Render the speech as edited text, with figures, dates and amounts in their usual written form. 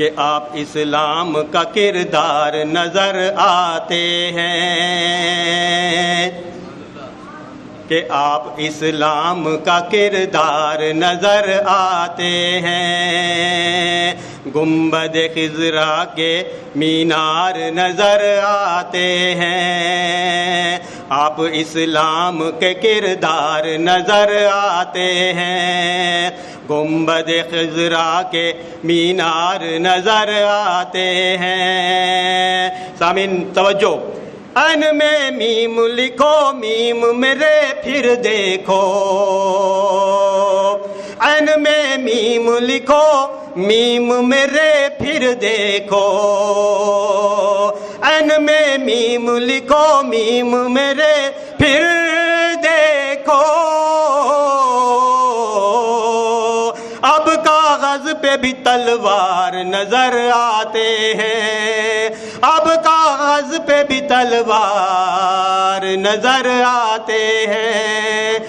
کہ آپ اسلام کا کردار نظر آتے ہیں، کہ آپ اسلام کا کردار نظر آتے ہیں، گنبد خضرا کے مینار نظر آتے ہیں، آپ اسلام کے کردار نظر آتے ہیں، گنبد خضرا کے مینار نظر آتے ہیں۔ سامعین توجہ، ان میں میم لکھو، میم میرے پھر دیکھو، ان میں میم لکھو، میم میرے پھر دیکھو، ان میں میم لکھو، میم میرے پھر دیکھو، اب کاغذ پہ بھی تلوار نظر آتے ہیں، اب کاغذ پہ بھی تلوار نظر آتے ہیں۔